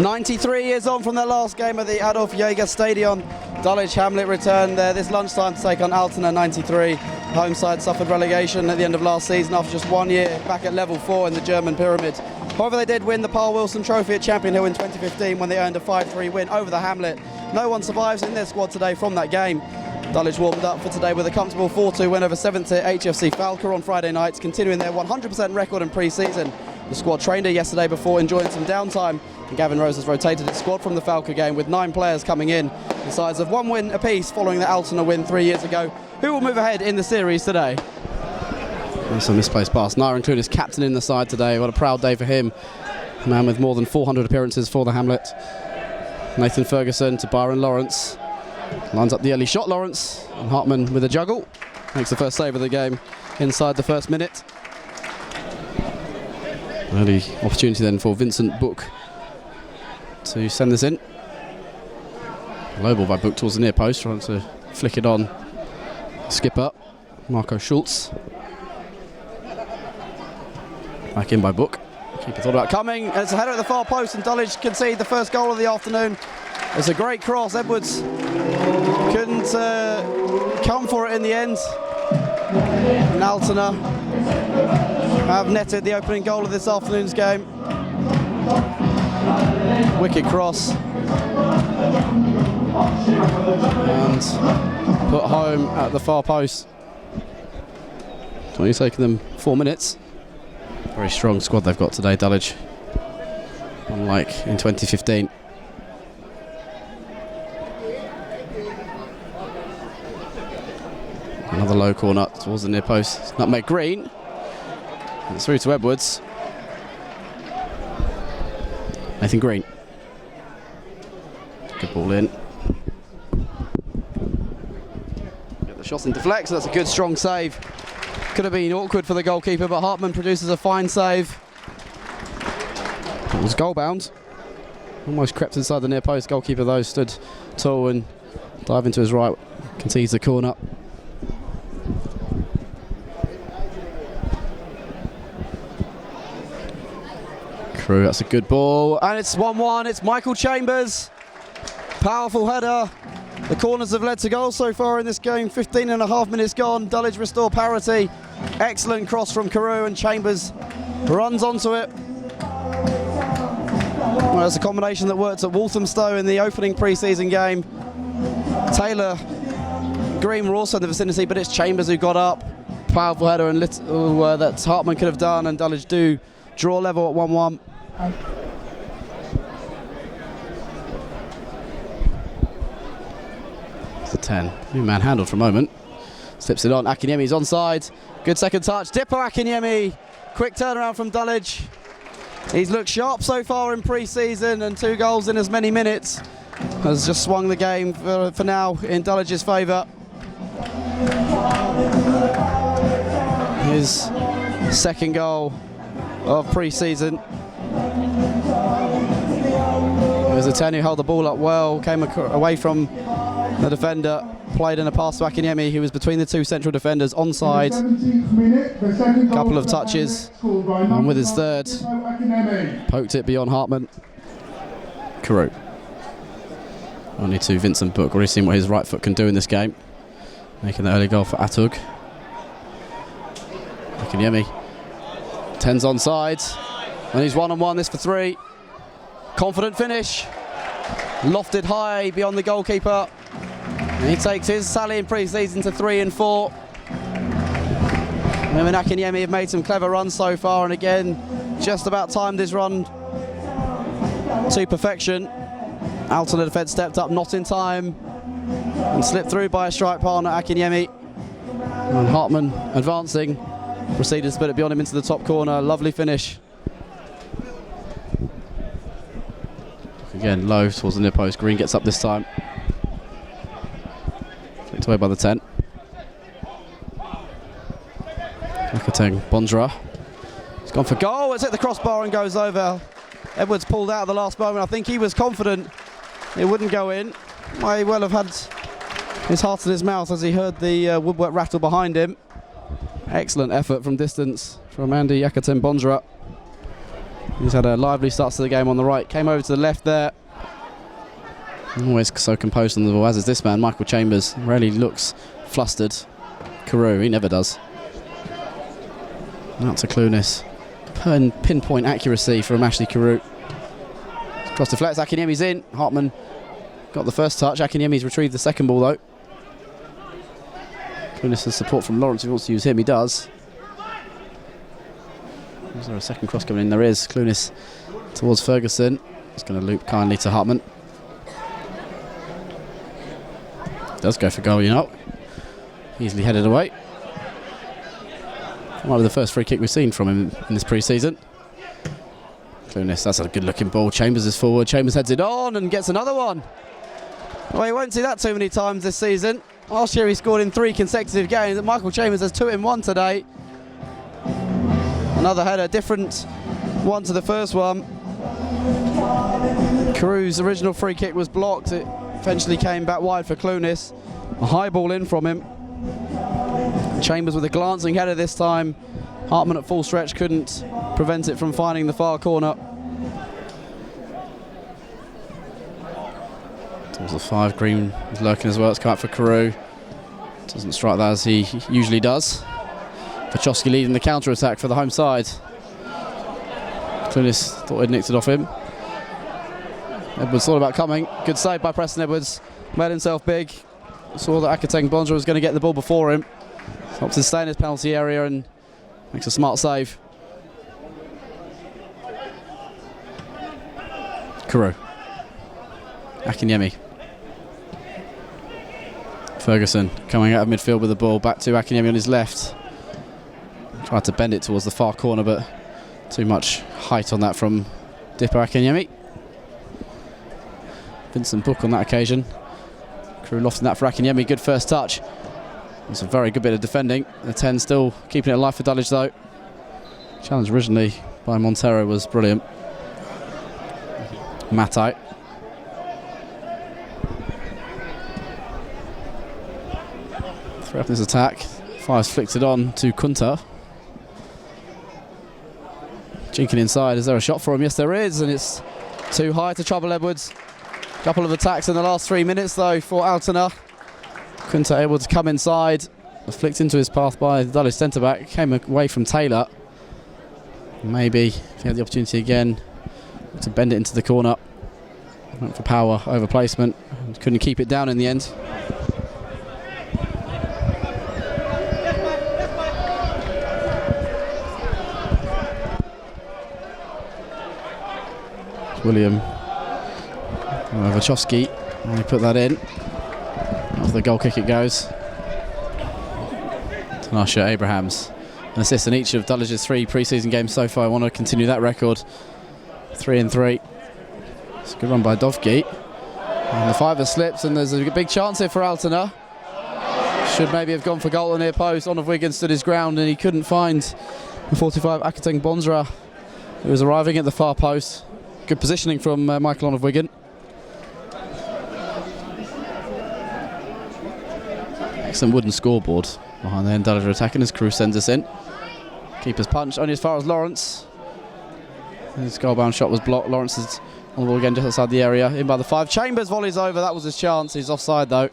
93 years on from their last game at the Adolf-Jäger Stadion. Dulwich Hamlet returned there this lunchtime to take on Altona 93. Home side suffered relegation at the end of last season after just 1 year back at level 4 in the German pyramid. However, they did win the Paul Wilson Trophy at Champion Hill in 2015 when they earned a 5-3 win over the Hamlet. No one survives in their squad today from that game. Dulwich warmed up for today with a comfortable 4-2 win over 7th tier HFC Falca on Friday night, continuing their 100% record in pre-season. The squad trained her yesterday before enjoying some downtime, and Gavin Rose has rotated his squad from the Falca game with 9 players coming in, the size of 1 win apiece following the Altona win 3 years ago. Who will move ahead in the series today? That's a misplaced pass. Naira Clune is captain in the side today. What a proud day for him. A man with more than 400 appearances for the Hamlet. Nathan Ferguson to Byron Lawrence. Lines up the early shot, Lawrence. And Hartman with a juggle. Makes the first save of the game inside the first minute. Early opportunity then for Vincent Book to send this in. Low ball by Book towards the near post, trying to flick it on. Skipper, Marco Schultz. Back in by Book. Keeper thought about coming, and it's a header at the far post, and Dulwich concede the first goal of the afternoon. It's a great cross. Edwards couldn't come for it in the end. And Altona have netted the opening goal of this afternoon's game. Wicked cross. And put home at the far post. It's only taken them 4 minutes. Very strong squad they've got today, Dulwich. Unlike in 2015. Another low corner towards the near post. Nutmeg Green. It's through to Edwards. Nathan Green. Good ball in. Get the shot in deflect, so that's a good strong save. Could have been awkward for the goalkeeper, but Hartman produces a fine save. It was goal bound. Almost crept inside the near post. Goalkeeper though stood tall and diving to his right. Concedes the corner. That's a good ball, and it's 1-1. It's Michael Chambers. Powerful header. The corners have led to goals so far in this game. 15.5 minutes gone. Dulwich restore parity. Excellent cross from Carew, and Chambers runs onto it. Well, that's a combination that worked at Walthamstow in the opening pre-season game. Taylor, Green were also in the vicinity, but it's Chambers who got up. Powerful header, and that Hartman could have done, and Dulwich do draw level at 1-1. It's a 10. New man handled for a moment. Slips it on. Akinyemi's onside. Good second touch. Dippo Akinyemi. Quick turnaround from Dulwich. He's looked sharp so far in pre-season, and 2 goals in as many minutes. Has just swung the game for now in Dulwich's favour. His second goal of pre-season. It was a 10 who held the ball up well, came away from the defender, played in a pass to Akinyemi, who was between the 2 central defenders, onside. Couple of touches, and with his third, poked it beyond Hartman. Carew. Only to Vincent Book, already seen what his right foot can do in this game. Making the early goal for Atug. Akinyemi. 10's onside, and he's 1-on-1, this for 3. Confident finish, lofted high beyond the goalkeeper. And he takes his sally in pre-season to 3 and 4. Him and Akinyemi have made some clever runs so far, and again, just about timed his run to perfection. Altona defence stepped up, not in time, and slipped through by a strike partner, Akinyemi. And Hartman advancing. Proceeded to put it beyond him into the top corner. Lovely finish. Again, low towards the near post. Green gets up this time. Flicked away by the 10. Akateng Bondra. He's gone for goal. It's hit the crossbar and goes over. Edwards pulled out at the last moment. I think he was confident it wouldn't go in. Might well have had his heart in his mouth as he heard the woodwork rattle behind him. Excellent effort from distance from Andy Yakaten Bondra. He's had a lively start to the game on the right. Came over to the left there. Always so composed on the ball, as is this man, Michael Chambers. Rarely looks flustered. Carew, he never does. Out to Clunis. Pinpoint accuracy from Ashley Carew. Cross deflects, Akinyemi's in. Hartman got the first touch. Akinyemi's retrieved the second ball though. Clunis has support from Lawrence. If he wants to use him, he does. Is there a second cross coming in? There is. Clunis towards Ferguson. He's going to loop kindly to Hartman. Does go for goal, you know. Easily headed away. Might be the first free kick we've seen from him in this pre-season. Clunis, that's a good looking ball. Chambers is forward. Chambers heads it on and gets another one. Well, you won't see that too many times this season. Last year he scored in 3 consecutive games. Michael Chambers has 2 in 1 today. Another header, different one to the first one. Carew's original free kick was blocked. It eventually came back wide for Clunis. A high ball in from him. Chambers with a glancing header this time. Hartman at full stretch couldn't prevent it from finding the far corner. Towards the 5, Green is lurking as well. It's come out for Carew. Doesn't strike that as he usually does. Pachowski leading the counter-attack for the home side. Clunis thought he'd nicked it off him. Edwards thought about coming. Good save by Preston Edwards. Made himself big. Saw that Akateng Bondra was going to get the ball before him. Helps him stay in his penalty area and makes a smart save. Carew. Akinyemi. Ferguson coming out of midfield with the ball. Back to Akinyemi on his left. Tried to bend it towards the far corner, but too much height on that from Dipper Akinyemi. Vincent Book on that occasion. Carew lofting that for Akinyemi. Good first touch. It's a very good bit of defending. The 10 still keeping it alive for Dulwich though. Challenge originally by Montero was brilliant. Matai. Threat this attack. Fire's flicked it on to Kunta. Jinking inside. Is there a shot for him? Yes, there is, and it's too high to trouble Edwards. Couple of attacks in the last 3 minutes though for Altona. Kunta able to come inside. Flicked into his path by the Dulwich centre back. Came away from Taylor. Maybe if he had the opportunity again to bend it into the corner. Went for power over placement. Couldn't keep it down in the end. William Wachowski, and he put that in. Off the goal kick it goes. Tanasha Abrahams, an assist in each of Dulwich's 3 pre-season games so far. I want to continue that record. 3-3. It's a good run by Dovgi. And the 5 slips, and there's a big chance here for Altona. Should maybe have gone for goal on near post. On of Wigan stood his ground, and he couldn't find the 45 Akateng Bondra, who was arriving at the far post. Good positioning from Michael on of Wigan. Excellent wooden scoreboard behind the end. Dulwich are attacking as Carew sends us in. Keeper's punch only as far as Lawrence. His goal-bound shot was blocked. Lawrence is on the ball again just outside the area. In by the 5. Chambers volleys over. That was his chance. He's offside though.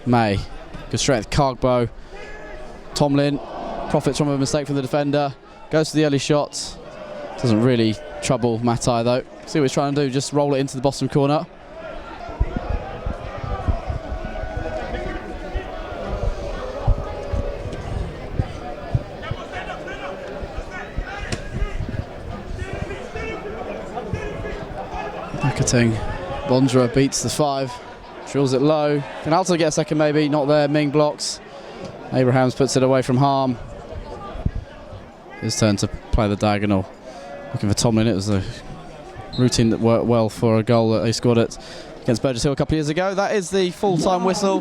May. Good strength. Cargbo. Tomlin. Profits from a mistake from the defender. Goes to the early shot. Doesn't really trouble Matai though. See what he's trying to do. Just roll it into the bottom corner. Akateng Bondra beats the 5. Drills it low. Can Altona get a second maybe? Not there. Ming blocks. Abrahams puts it away from harm. His turn to play the diagonal. Looking for Tomlin. It was a routine that worked well for a goal that he scored at against Burgess Hill a couple of years ago. That is the full-time whistle.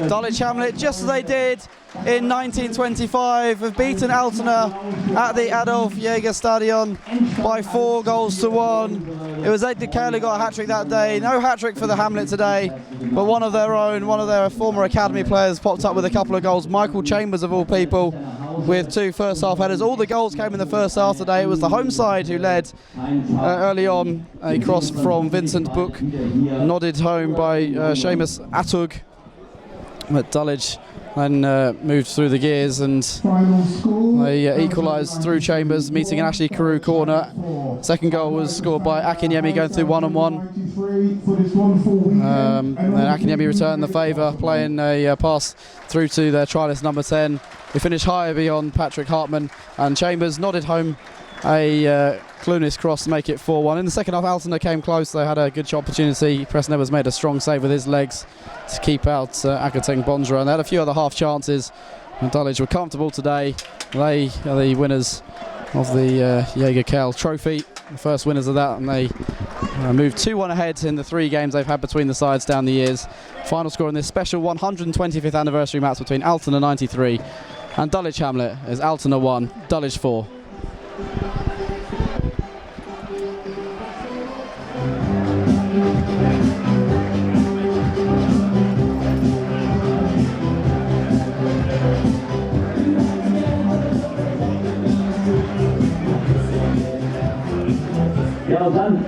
Dulwich Hamlet, just as they did in 1925, have beaten Altona at the Adolf-Jäger-Kampfbahn by 4-1. It was Ed DeKayla got a hat-trick that day. No hat-trick for the Hamlet today, but one of their own, one of their former academy players popped up with a couple of goals. Michael Chambers, of all people, with 2 first-half headers. All the goals came in the first half today. It was the home side who led early on. A cross from Vincent Book, nodded home by Seamus Atug. But Dulwich then moved through the gears and they equalised through Chambers, meeting an Ashley Carew corner. Second goal was scored by Akinyemi, going through one-on-one. Then Akinyemi returned the favour, playing a pass through to their trialist number 10. We finished higher beyond Patrick Hartman, and Chambers nodded home a Clunis cross to make it 4-1. In the second half, Altona came close. They had a good opportunity. Preston Evans made a strong save with his legs to keep out Akateng Bondra, and they had a few other half chances. And Dulwich were comfortable today. They are the winners of the Jäger Trophy, the first winners of that, and they moved 2-1 ahead in the 3 games they've had between the sides down the years. Final score in this special 125th anniversary match between Altona 93 and Dulwich Hamlet is Altona 1, Dulwich 4. Well done.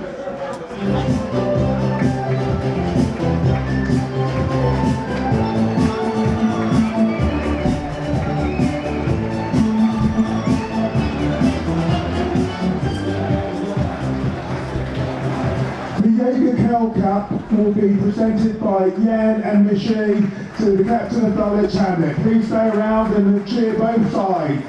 The Jäger Cup will be presented by Yen and Michi to the captain of Dulwich Hamlet. Please stay around and cheer both sides.